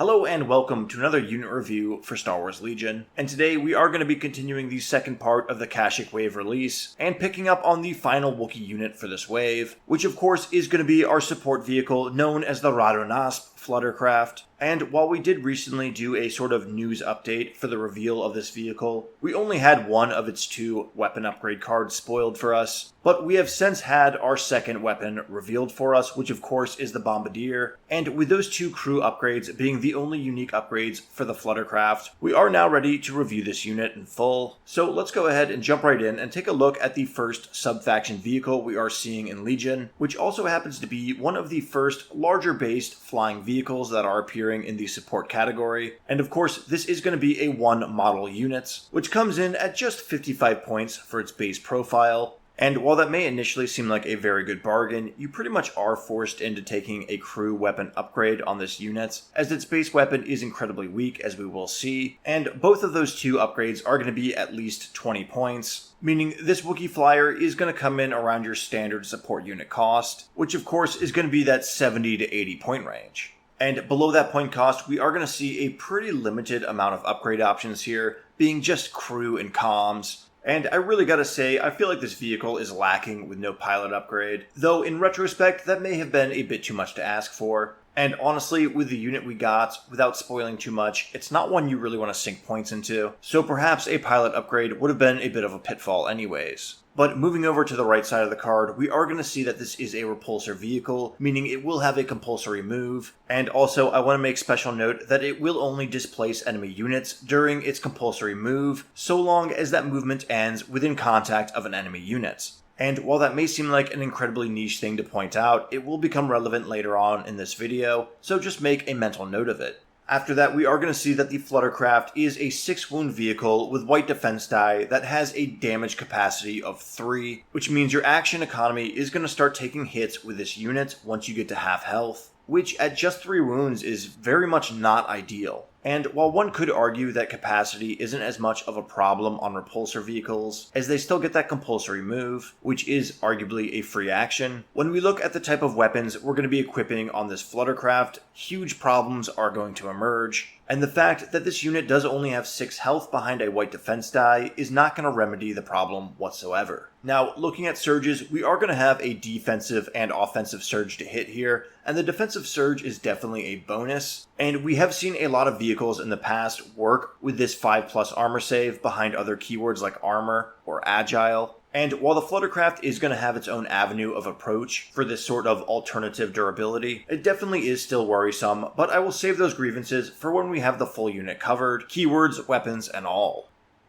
Hello and welcome to another unit review for Star Wars Legion, and today we are going to be continuing the second part of the Kashyyyk wave release, and picking up on the final Wookiee unit for this wave, which of course is going to be our support vehicle known as the Raddaugh Gnasp Fluttercraft. And while we did recently do a sort of news update for the reveal of this vehicle, we only had one of its two weapon upgrade cards spoiled for us, but we have since had our second weapon revealed for us, which of course is the Bombardier, and with those two crew upgrades being the only unique upgrades for the Fluttercraft, we are now ready to review this unit in full. So let's go ahead and jump right in and take a look at the first sub-faction vehicle we are seeing in Legion, which also happens to be one of the first larger based flying vehicles that are appearing in the support category. And of course, this is going to be a one model unit, which comes in at just 55 points for its base profile. And while that may initially seem like a very good bargain, you pretty much are forced into taking a crew weapon upgrade on this unit, as its base weapon is incredibly weak, as we will see, and both of those two upgrades are going to be at least 20 points, meaning this Wookiee flyer is going to come in around your standard support unit cost, which of course is going to be that 70 to 80 point range. And below that point cost, we are going to see a pretty limited amount of upgrade options here, being just crew and comms. And I really gotta say, I feel like this vehicle is lacking with no pilot upgrade, though in retrospect, that may have been a bit too much to ask for. And honestly, with the unit we got, without spoiling too much, it's not one you really want to sink points into, so perhaps a pilot upgrade would have been a bit of a pitfall anyways. But moving over to the right side of the card, we are going to see that this is a repulsor vehicle, meaning it will have a compulsory move, and also I want to make special note that it will only displace enemy units during its compulsory move, so long as that movement ends within contact of an enemy unit. And while that may seem like an incredibly niche thing to point out, it will become relevant later on in this video, so just make a mental note of it. After that, we are going to see that the Fluttercraft is a 6-wound vehicle with white defense die that has a damage capacity of 3, which means your action economy is going to start taking hits with this unit once you get to half health, which at just 3 wounds is very much not ideal. And while one could argue that capacity isn't as much of a problem on repulsor vehicles, as they still get that compulsory move, which is arguably a free action, when we look at the type of weapons we're going to be equipping on this Fluttercraft, huge problems are going to emerge. And the fact that this unit does only have 6 health behind a white defense die is not going to remedy the problem whatsoever. Now, looking at surges, we are going to have a defensive and offensive surge to hit here, and the defensive surge is definitely a bonus. And we have seen a lot of vehicles in the past work with this 5+ armor save behind other keywords like armor or agile. And while the Fluttercraft is going to have its own avenue of approach for this sort of alternative durability, it definitely is still worrisome, but I will save those grievances for when we have the full unit covered, keywords, weapons, and all.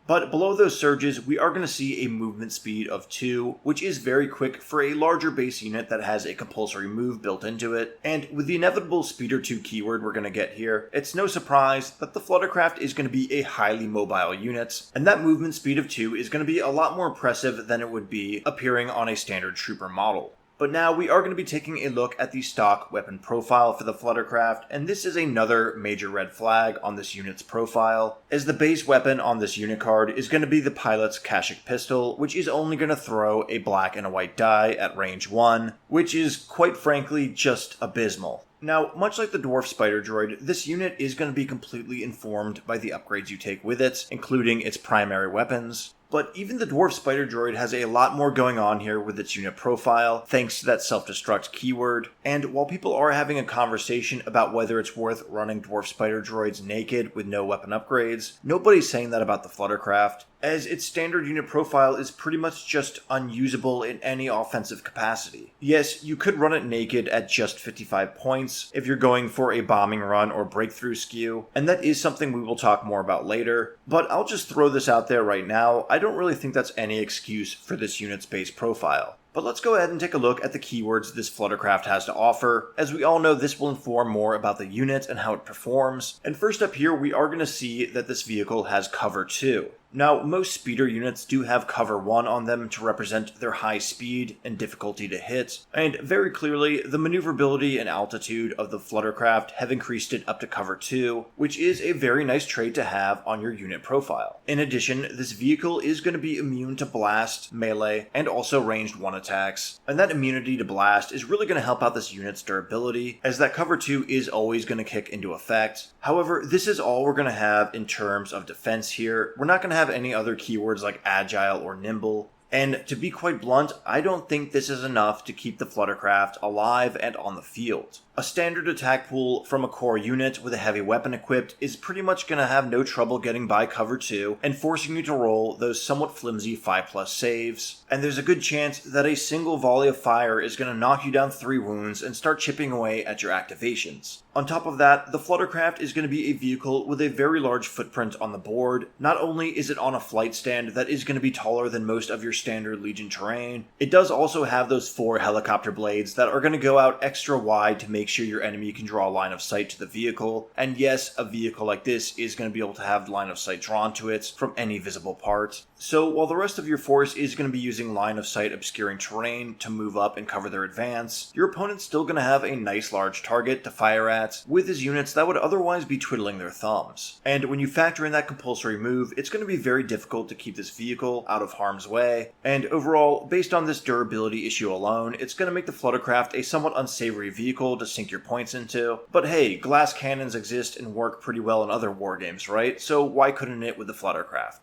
But below those surges, we are going to see a movement speed of 2, which is very quick for a larger base unit that has a compulsory move built into it. And with the inevitable speed or 2 keyword we're going to get here, it's no surprise that the Fluttercraft is going to be a highly mobile unit, and that movement speed of 2 is going to be a lot more impressive than it would be appearing on a standard trooper model. But now we are going to be taking a look at the stock weapon profile for the Fluttercraft, and this is another major red flag on this unit's profile, as the base weapon on this unit card is going to be the pilot's Kashyyyk pistol, which is only going to throw a black and a white die at range 1, which is quite frankly just abysmal. Now, much like the Dwarf Spider Droid, this unit is going to be completely informed by the upgrades you take with it, including its primary weapons. But even the Dwarf Spider Droid has a lot more going on here with its unit profile, thanks to that self-destruct keyword. And while people are having a conversation about whether it's worth running Dwarf Spider Droids naked with no weapon upgrades, nobody's saying that about the Fluttercraft, as its standard unit profile is pretty much just unusable in any offensive capacity. Yes, you could run it naked at just 55 points if you're going for a bombing run or breakthrough skew, and that is something we will talk more about later, but I'll just throw this out there right now, I don't really think that's any excuse for this unit's base profile. But let's go ahead and take a look at the keywords this Fluttercraft has to offer. As we all know, this will inform more about the unit and how it performs. And first up here, we are going to see that this vehicle has cover 2. Now, most speeder units do have cover 1 on them to represent their high speed and difficulty to hit, and very clearly, the maneuverability and altitude of the Fluttercraft have increased it up to cover 2, which is a very nice trait to have on your unit profile. In addition, this vehicle is going to be immune to blast, melee, and also ranged 1 attacks, and that immunity to blast is really going to help out this unit's durability, as that cover 2 is always going to kick into effect. However, this is all we're going to have in terms of defense here. We're not going to have any other keywords like agile or nimble. And to be quite blunt, I don't think this is enough to keep the Fluttercraft alive and on the field. A standard attack pool from a core unit with a heavy weapon equipped is pretty much going to have no trouble getting by cover 2 and forcing you to roll those somewhat flimsy 5+ saves. And there's a good chance that a single volley of fire is going to knock you down 3 wounds and start chipping away at your activations. On top of that, the Fluttercraft is going to be a vehicle with a very large footprint on the board. Not only is it on a flight stand that is going to be taller than most of your standard Legion terrain, it does also have those 4 helicopter blades that are going to go out extra wide to make sure your enemy can draw a line of sight to the vehicle. And yes, a vehicle like this is going to be able to have line of sight drawn to it from any visible part. So while the rest of your force is going to be using line of sight obscuring terrain to move up and cover their advance, your opponent's still going to have a nice large target to fire at with his units that would otherwise be twiddling their thumbs. And when you factor in that compulsory move, it's going to be very difficult to keep this vehicle out of harm's way. And overall, based on this durability issue alone, it's going to make the Fluttercraft a somewhat unsavory vehicle to sink your points into. But hey, glass cannons exist and work pretty well in other wargames, right? So why couldn't it with the Fluttercraft?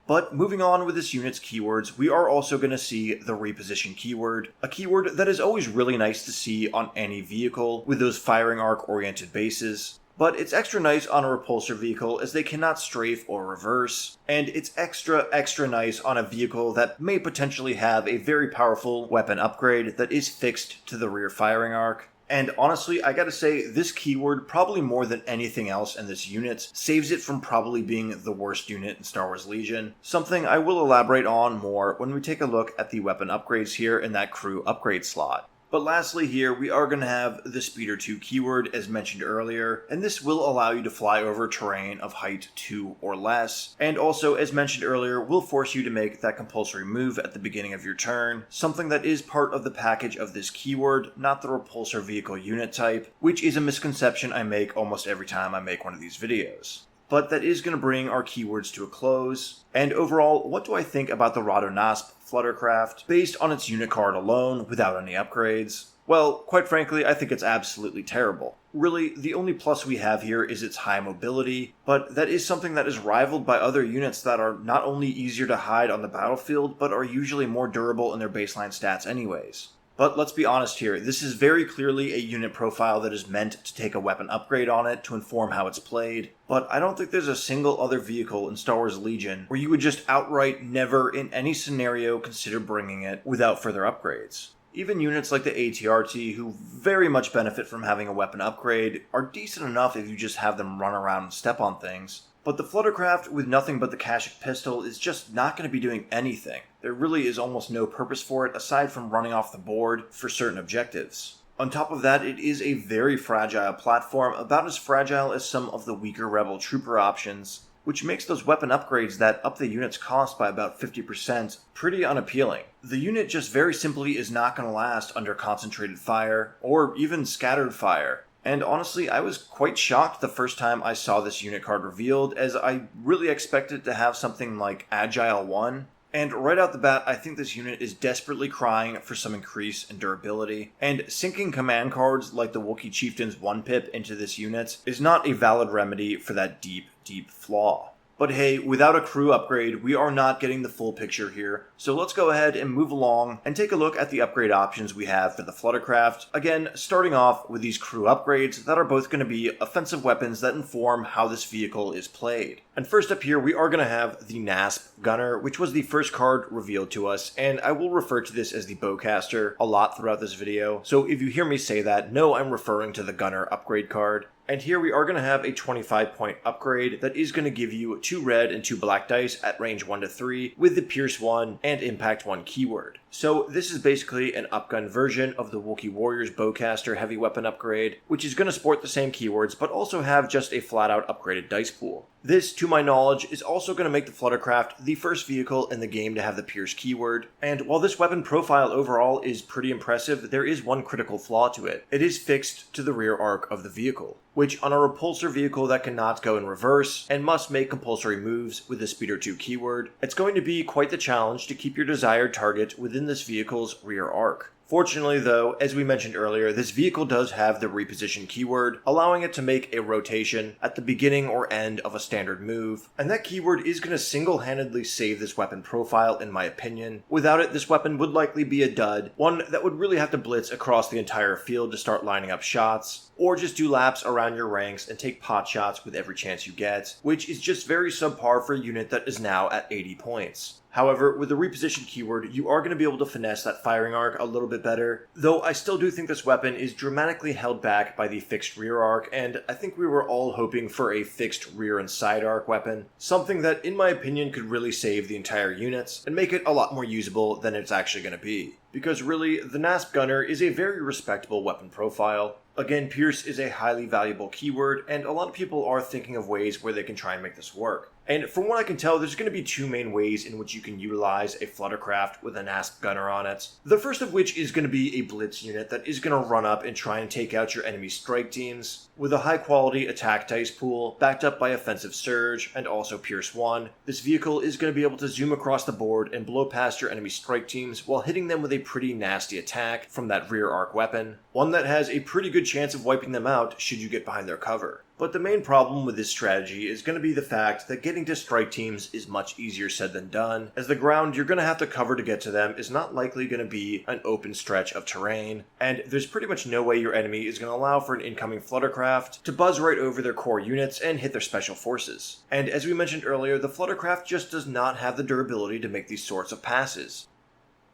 But moving on with this unit's keywords, we are also going to see the Reposition keyword, a keyword that is always really nice to see on any vehicle with those firing arc oriented bases. But it's extra nice on a repulsor vehicle as they cannot strafe or reverse, and it's extra nice on a vehicle that may potentially have a very powerful weapon upgrade that is fixed to the rear firing arc. And honestly, I gotta say, this keyword, probably more than anything else in this unit, saves it from probably being the worst unit in Star Wars Legion, something I will elaborate on more when we take a look at the weapon upgrades here in that crew upgrade slot. But lastly here, we are going to have the Speeder 2 keyword as mentioned earlier, and this will allow you to fly over terrain of height 2 or less, and also as mentioned earlier, will force you to make that compulsory move at the beginning of your turn, something that is part of the package of this keyword, not the repulsor vehicle unit type, which is a misconception I make almost every time I make one of these videos. But that is going to bring our keywords to a close. And overall, what do I think about the Raddaugh Gnasp Fluttercraft based on its unit card alone without any upgrades? Well, quite frankly, I think it's absolutely terrible. Really, the only plus we have here is its high mobility, but that is something that is rivaled by other units that are not only easier to hide on the battlefield, but are usually more durable in their baseline stats anyways. But let's be honest here, this is very clearly a unit profile that is meant to take a weapon upgrade on it to inform how it's played, but I don't think there's a single other vehicle in Star Wars Legion where you would just outright never in any scenario consider bringing it without further upgrades. Even units like the ATRT, who very much benefit from having a weapon upgrade, are decent enough if you just have them run around and step on things. But the Fluttercraft with nothing but the Kashyyyk pistol is just not going to be doing anything. There really is almost no purpose for it aside from running off the board for certain objectives. On top of that, it is a very fragile platform, about as fragile as some of the weaker Rebel Trooper options, which makes those weapon upgrades that up the unit's cost by about 50% pretty unappealing. The unit just very simply is not going to last under concentrated fire, or even scattered fire. And honestly, I was quite shocked the first time I saw this unit card revealed, as I really expected to have something like Agile 1. And right out the bat, I think this unit is desperately crying for some increase in durability. And sinking command cards like the Wookiee Chieftain's 1-pip into this unit is not a valid remedy for that deep flaw. But hey, without a crew upgrade, we are not getting the full picture here, so let's go ahead and move along and take a look at the upgrade options we have for the Fluttercraft. Again, starting off with these crew upgrades that are both going to be offensive weapons that inform how this vehicle is played. And first up here, we are going to have the Nasp Gunner, which was the first card revealed to us, and I will refer to this as the Bowcaster a lot throughout this video, so if you hear me say that, know I'm referring to the Gunner upgrade card. And here we are going to have a 25-point upgrade that is going to give you 2 red and 2 black dice at range 1 to 3 with the Pierce 1 and Impact 1 keyword. So this is basically an upgun version of the Wookiee Warriors Bowcaster heavy weapon upgrade, which is going to sport the same keywords but also have just a flat-out upgraded dice pool. This, to my knowledge, is also going to make the Fluttercraft the first vehicle in the game to have the Pierce keyword, and while this weapon profile overall is pretty impressive, there is one critical flaw to it. It is fixed to the rear arc of the vehicle, which on a repulsor vehicle that cannot go in reverse and must make compulsory moves with the Speeder 2 keyword, it's going to be quite the challenge to keep your desired target within this vehicle's rear arc. Fortunately though, as we mentioned earlier, this vehicle does have the Reposition keyword, allowing it to make a rotation at the beginning or end of a standard move, and that keyword is going to single-handedly save this weapon profile in my opinion. Without it, this weapon would likely be a dud, one that would really have to blitz across the entire field to start lining up shots, or just do laps around your ranks and take pot shots with every chance you get, which is just very subpar for a unit that is now at 80 points. However, with the Reposition keyword, you are going to be able to finesse that firing arc a little bit better, though I still do think this weapon is dramatically held back by the fixed rear arc, and I think we were all hoping for a fixed rear and side arc weapon, something that in my opinion could really save the entire units and make it a lot more usable than it's actually going to be. Because really, the Nasp Gunner is a very respectable weapon profile. Again, Pierce is a highly valuable keyword, and a lot of people are thinking of ways where they can try and make this work. And from what I can tell, there's going to be two main ways in which you can utilize a Fluttercraft with a Nasp Gunner on it. The first of which is going to be a blitz unit that is going to run up and try and take out your enemy strike teams. With a high quality attack dice pool, backed up by Offensive Surge, and also Pierce 1, this vehicle is going to be able to zoom across the board and blow past your enemy strike teams while hitting them with a pretty nasty attack from that rear arc weapon, one that has a pretty good chance of wiping them out should you get behind their cover. But the main problem with this strategy is going to be the fact that getting to strike teams is much easier said than done, as the ground you're going to have to cover to get to them is not likely going to be an open stretch of terrain, and there's pretty much no way your enemy is going to allow for an incoming Fluttercraft to buzz right over their core units and hit their special forces. And as we mentioned earlier, the Fluttercraft just does not have the durability to make these sorts of passes.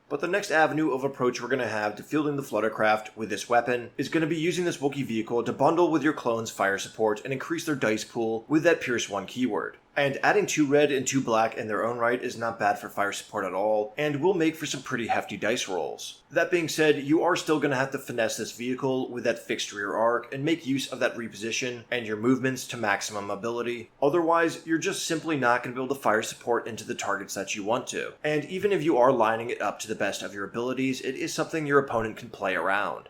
But the next avenue of approach we're going to have to fielding the Fluttercraft with this weapon is going to be using this Wookiee vehicle to bundle with your clone's fire support and increase their dice pool with that Pierce 1 keyword. And adding 2 red and 2 black in their own right is not bad for fire support at all, and will make for some pretty hefty dice rolls. That being said, you are still going to have to finesse this vehicle with that fixed rear arc and make use of that reposition and your movements to maximum ability. Otherwise, you're just simply not going to be able to fire support into the targets that you want to. And even if you are lining it up to the best of your abilities, it is something your opponent can play around.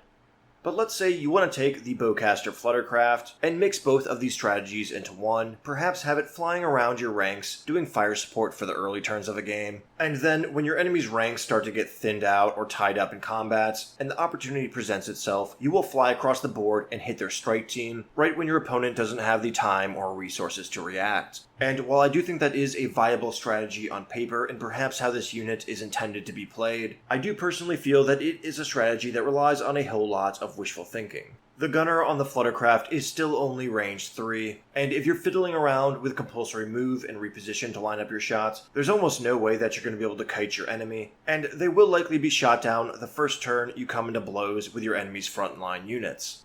But let's say you want to take the Bowcaster Fluttercraft and mix both of these strategies into one, perhaps have it flying around your ranks, doing fire support for the early turns of a game, and then when your enemy's ranks start to get thinned out or tied up in combats, and the opportunity presents itself, you will fly across the board and hit their strike team, right when your opponent doesn't have the time or resources to react. And while I do think that is a viable strategy on paper and perhaps how this unit is intended to be played, I do personally feel that it is a strategy that relies on a whole lot of wishful thinking. The gunner on the Fluttercraft is still only range 3, and if you're fiddling around with compulsory move and reposition to line up your shots, there's almost no way that you're going to be able to kite your enemy, and they will likely be shot down the first turn you come into blows with your enemy's frontline units.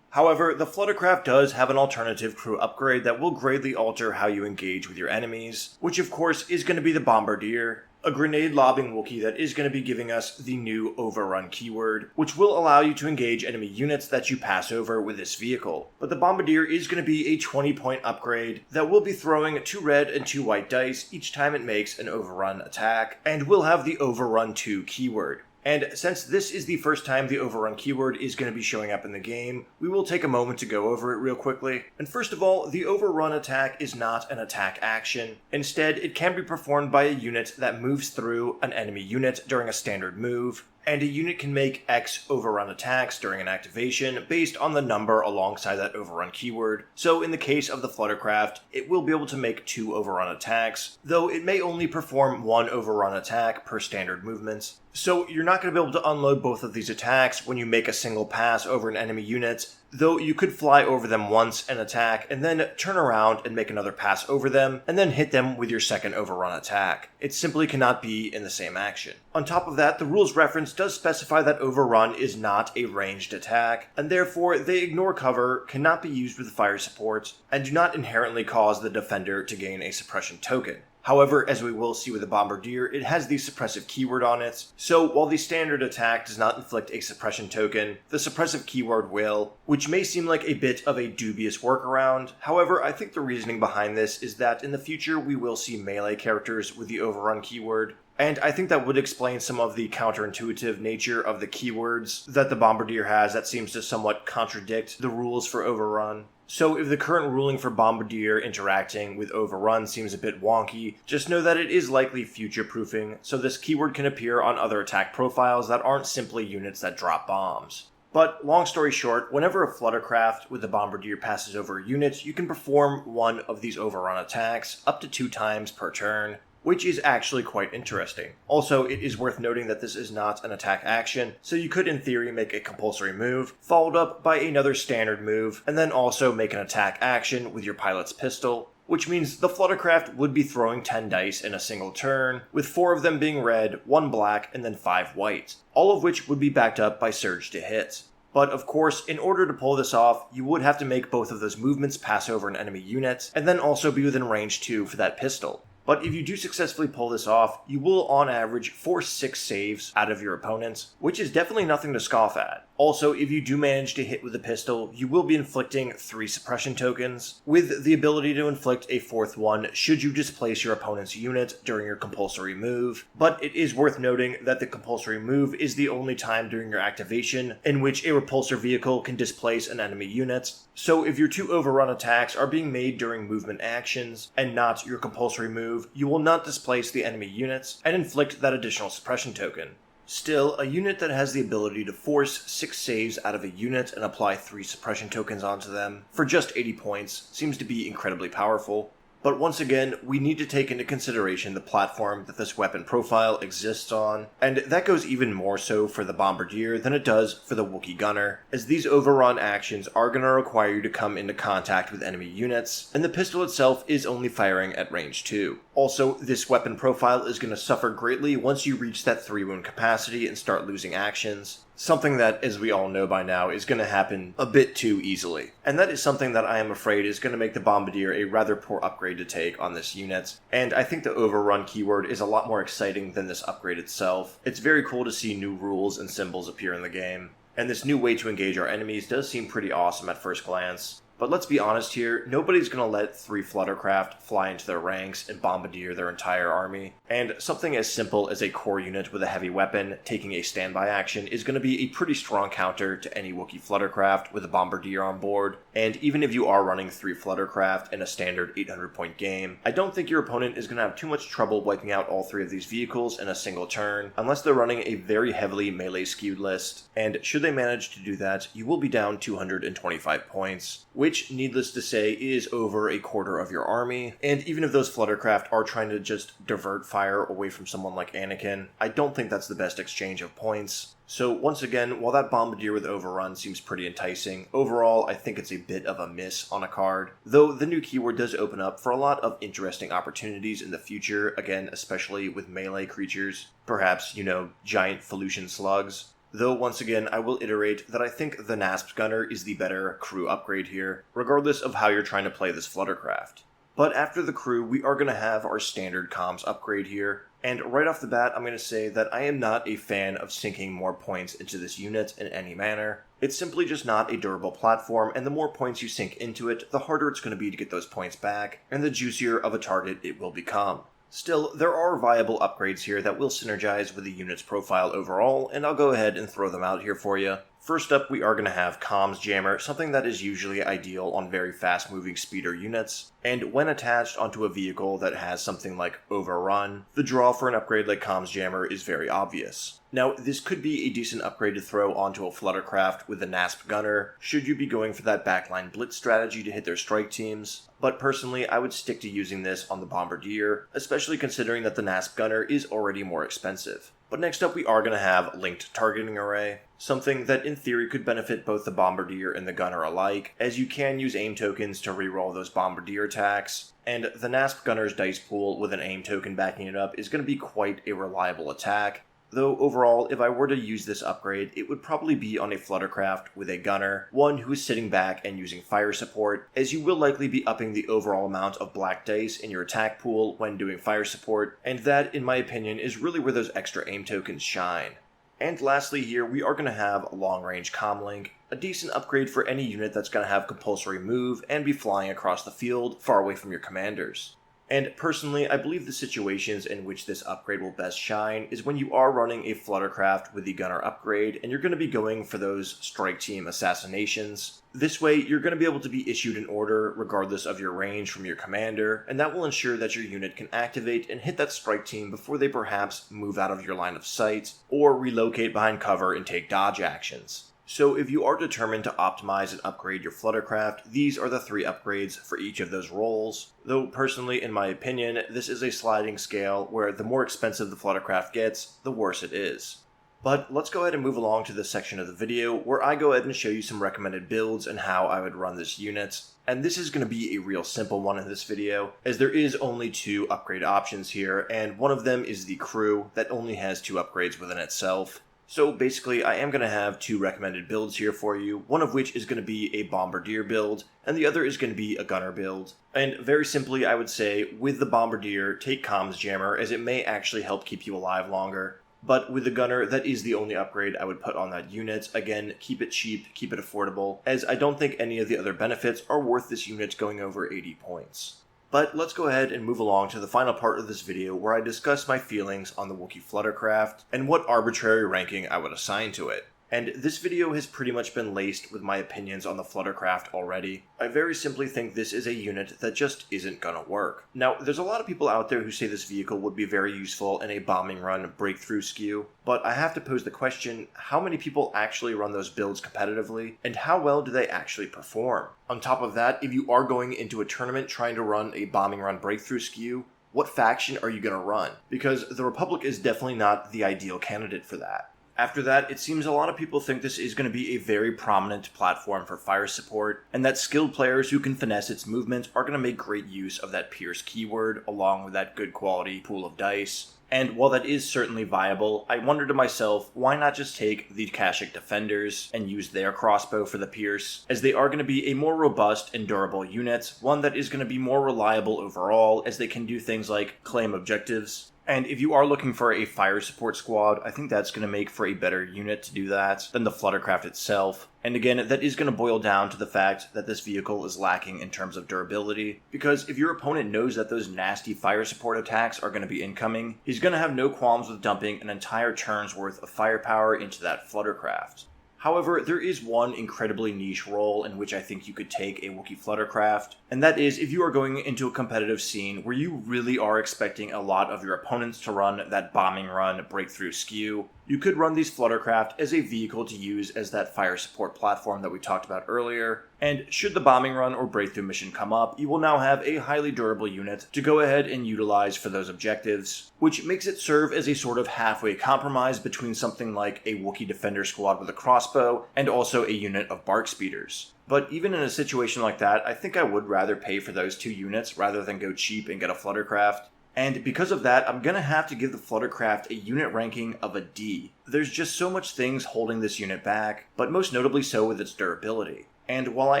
However, the Fluttercraft does have an alternative crew upgrade that will greatly alter how you engage with your enemies, which of course is going to be the Bombardier, a grenade-lobbing Wookiee that is going to be giving us the new overrun keyword, which will allow you to engage enemy units that you pass over with this vehicle. But the Bombardier is going to be a 20-point upgrade that will be throwing 2 red and 2 white dice each time it makes an overrun attack, and will have the overrun 2 keyword. And since this is the first time the overrun keyword is going to be showing up in the game, we will take a moment to go over it real quickly. And first of all, the overrun attack is not an attack action. Instead, it can be performed by a unit that moves through an enemy unit during a standard move, and a unit can make X overrun attacks during an activation based on the number alongside that overrun keyword. So in the case of the Fluttercraft, it will be able to make 2 overrun attacks, though it may only perform 1 overrun attack per standard movement. So you're not going to be able to unload both of these attacks when you make a single pass over an enemy unit, though you could fly over them once and attack, and then turn around and make another pass over them, and then hit them with your second overrun attack. It simply cannot be in the same action. On top of that, the rules reference does specify that overrun is not a ranged attack, and therefore they ignore cover, cannot be used with fire support, and do not inherently cause the defender to gain a suppression token. However, as we will see with the Bombardier, it has the suppressive keyword on it, so while the standard attack does not inflict a suppression token, the suppressive keyword will, which may seem like a bit of a dubious workaround. However, I think the reasoning behind this is that in the future we will see melee characters with the overrun keyword, and I think that would explain some of the counterintuitive nature of the keywords that the Bombardier has that seems to somewhat contradict the rules for overrun. So if the current ruling for Bombardier interacting with overrun seems a bit wonky, just know that it is likely future-proofing, so this keyword can appear on other attack profiles that aren't simply units that drop bombs. But long story short, whenever a Fluttercraft with the Bombardier passes over a unit, you can perform one of these overrun attacks up to 2 times per turn, which is actually quite interesting. Also, it is worth noting that this is not an attack action, so you could in theory make a compulsory move, followed up by another standard move, and then also make an attack action with your pilot's pistol, which means the Fluttercraft would be throwing 10 dice in a single turn, with 4 of them being red, 1 black, and then 5 white, all of which would be backed up by Surge to hit. But of course, in order to pull this off, you would have to make both of those movements pass over an enemy unit, and then also be within range 2 for that pistol. But if you do successfully pull this off, you will on average force 6 saves out of your opponents, which is definitely nothing to scoff at. Also, if you do manage to hit with a pistol, you will be inflicting 3 suppression tokens, with the ability to inflict a 4th one should you displace your opponent's unit during your compulsory move. But it is worth noting that the compulsory move is the only time during your activation in which a repulsor vehicle can displace an enemy unit. So if your 2 overrun attacks are being made during movement actions, and not your compulsory move, you will not displace the enemy units and inflict that additional suppression token. Still, a unit that has the ability to force 6 saves out of a unit and apply 3 suppression tokens onto them for just 80 points seems to be incredibly powerful. But once again, we need to take into consideration the platform that this weapon profile exists on, and that goes even more so for the Bombardier than it does for the Wookiee Gunner, as these overrun actions are going to require you to come into contact with enemy units, and the pistol itself is only firing at range 2. Also, this weapon profile is going to suffer greatly once you reach that 3 wound capacity and start losing actions. Something that, as we all know by now, is going to happen a bit too easily. And that is something that I am afraid is going to make the Bombardier a rather poor upgrade to take on this unit. And I think the overrun keyword is a lot more exciting than this upgrade itself. It's very cool to see new rules and symbols appear in the game. And this new way to engage our enemies does seem pretty awesome at first glance. But let's be honest here, nobody's going to let 3 Fluttercraft fly into their ranks and bombardier their entire army. And something as simple as a core unit with a heavy weapon taking a standby action is going to be a pretty strong counter to any Wookiee Fluttercraft with a Bombardier on board. And even if you are running 3 Fluttercraft in a standard 800-point game, I don't think your opponent is going to have too much trouble wiping out all 3 of these vehicles in a single turn, unless they're running a very heavily melee-skewed list. And should they manage to do that, you will be down 225 points, which, needless to say, is over a quarter of your army. And even if those Fluttercraft are trying to just divert fire away from someone like Anakin, I don't think that's the best exchange of points. So once again, while that Bombardier with Overrun seems pretty enticing, overall I think it's a bit of a miss on a card, though the new keyword does open up for a lot of interesting opportunities in the future, again, especially with melee creatures, perhaps, giant Felucian slugs. Though, once again, I will iterate that I think the Nasp Gunner is the better crew upgrade here, regardless of how you're trying to play this Fluttercraft. But after the crew, we are going to have our standard comms upgrade here, and right off the bat, I'm going to say that I am not a fan of sinking more points into this unit in any manner. It's simply just not a durable platform, and the more points you sink into it, the harder it's going to be to get those points back, and the juicier of a target it will become. Still, there are viable upgrades here that will synergize with the unit's profile overall, and I'll go ahead and throw them out here for you. First up, we are going to have Comms Jammer, something that is usually ideal on very fast-moving speeder units, and when attached onto a vehicle that has something like Overrun, the draw for an upgrade like Comms Jammer is very obvious. Now, this could be a decent upgrade to throw onto a Fluttercraft with the Nasp Gunner, should you be going for that backline blitz strategy to hit their strike teams, but personally, I would stick to using this on the Bombardier, especially considering that the Nasp Gunner is already more expensive. But next up, we are going to have Linked Targeting Array, something that in theory could benefit both the Bombardier and the Gunner alike, as you can use aim tokens to reroll those Bombardier attacks, and the Nasp Gunner's dice pool with an aim token backing it up is going to be quite a reliable attack. Though overall, if I were to use this upgrade, it would probably be on a Fluttercraft with a gunner, one who is sitting back and using fire support, as you will likely be upping the overall amount of black dice in your attack pool when doing fire support, and that, in my opinion, is really where those extra aim tokens shine. And lastly here, we are going to have Long Range Comlink, a decent upgrade for any unit that's going to have compulsory move and be flying across the field far away from your commanders. And personally, I believe the situations in which this upgrade will best shine is when you are running a Fluttercraft with the gunner upgrade and you're going to be going for those strike team assassinations. This way, you're going to be able to be issued an order regardless of your range from your commander, and that will ensure that your unit can activate and hit that strike team before they perhaps move out of your line of sight or relocate behind cover and take dodge actions. So if you are determined to optimize and upgrade your Fluttercraft, these are the 3 upgrades for each of those roles. Though personally, in my opinion, this is a sliding scale where the more expensive the Fluttercraft gets, the worse it is. But let's go ahead and move along to this section of the video where I go ahead and show you some recommended builds and how I would run this unit. And this is going to be a real simple one in this video, as there is only 2 upgrade options here, and one of them is the crew that only has 2 upgrades within itself. So basically, I am going to have 2 recommended builds here for you, one of which is going to be a Bombardier build, and the other is going to be a gunner build. And very simply, I would say, with the Bombardier, take Comms Jammer, as it may actually help keep you alive longer. But with the gunner, that is the only upgrade I would put on that unit. Again, keep it cheap, keep it affordable, as I don't think any of the other benefits are worth this unit going over 80 points. But let's go ahead and move along to the final part of this video where I discuss my feelings on the Wookiee Fluttercraft and what arbitrary ranking I would assign to it. And this video has pretty much been laced with my opinions on the Fluttercraft already. I very simply think this is a unit that just isn't gonna work. Now, there's a lot of people out there who say this vehicle would be very useful in a bombing run breakthrough skew, but I have to pose the question, how many people actually run those builds competitively, and how well do they actually perform? On top of that, if you are going into a tournament trying to run a bombing run breakthrough skew, what faction are you gonna run? Because the Republic is definitely not the ideal candidate for that. After that, it seems a lot of people think this is going to be a very prominent platform for fire support, and that skilled players who can finesse its movement are going to make great use of that Pierce keyword along with that good quality pool of dice. And while that is certainly viable, I wonder to myself, why not just take the Kashyyyk Defenders and use their crossbow for the Pierce, as they are going to be a more robust and durable unit, one that is going to be more reliable overall, as they can do things like claim objectives. And if you are looking for a fire support squad, I think that's going to make for a better unit to do that than the Fluttercraft itself. And again, that is going to boil down to the fact that this vehicle is lacking in terms of durability, because if your opponent knows that those nasty fire support attacks are going to be incoming, he's going to have no qualms with dumping an entire turn's worth of firepower into that Fluttercraft. However, there is one incredibly niche role in which I think you could take a Wookiee Fluttercraft, and that is if you are going into a competitive scene where you really are expecting a lot of your opponents to run that bombing run breakthrough skew. You could run these Fluttercraft as a vehicle to use as that fire support platform that we talked about earlier, and should the bombing run or breakthrough mission come up, you will now have a highly durable unit to go ahead and utilize for those objectives, which makes it serve as a sort of halfway compromise between something like a Wookiee Defender squad with a crossbow and also a unit of Bark Speeders. But even in a situation like that, I think I would rather pay for those 2 units rather than go cheap and get a Fluttercraft. And because of that, I'm going to have to give the Fluttercraft a unit ranking of a D. There's just so much things holding this unit back, but most notably so with its durability. And while I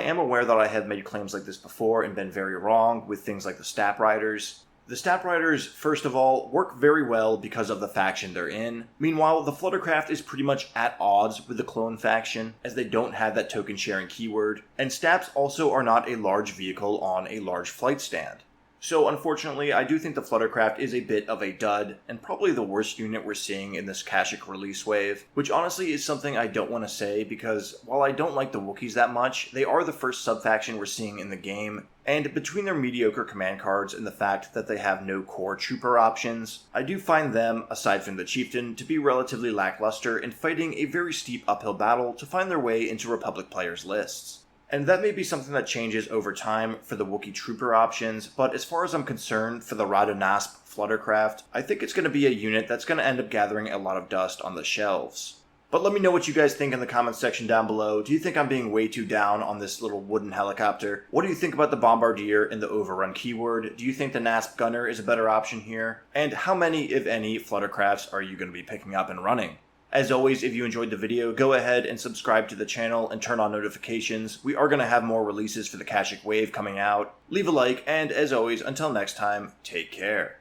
am aware that I have made claims like this before and been very wrong with things like the Stap Riders, the Stap Riders, first of all, work very well because of the faction they're in. Meanwhile, the Fluttercraft is pretty much at odds with the Clone faction, as they don't have that token sharing keyword, and Staps also are not a large vehicle on a large flight stand. So unfortunately, I do think the Fluttercraft is a bit of a dud, and probably the worst unit we're seeing in this Kashyyyk release wave, which honestly is something I don't want to say because while I don't like the Wookiees that much, they are the first sub-faction we're seeing in the game, and between their mediocre command cards and the fact that they have no core trooper options, I do find them, aside from the Chieftain, to be relatively lackluster in fighting a very steep uphill battle to find their way into Republic players' lists. And that may be something that changes over time for the Wookiee Trooper options, but as far as I'm concerned, for the Raddaugh Gnasp Fluttercraft, I think it's going to be a unit that's going to end up gathering a lot of dust on the shelves. But let me know what you guys think in the comments section down below. Do you think I'm being way too down on this little wooden helicopter? What do you think about the Bombardier and the overrun keyword? Do you think the Nasp gunner is a better option here? And how many, if any, Fluttercrafts are you going to be picking up and running? As always, if you enjoyed the video, go ahead and subscribe to the channel and turn on notifications. We are going to have more releases for the Kashik Wave coming out. Leave a like, and as always, until next time, take care.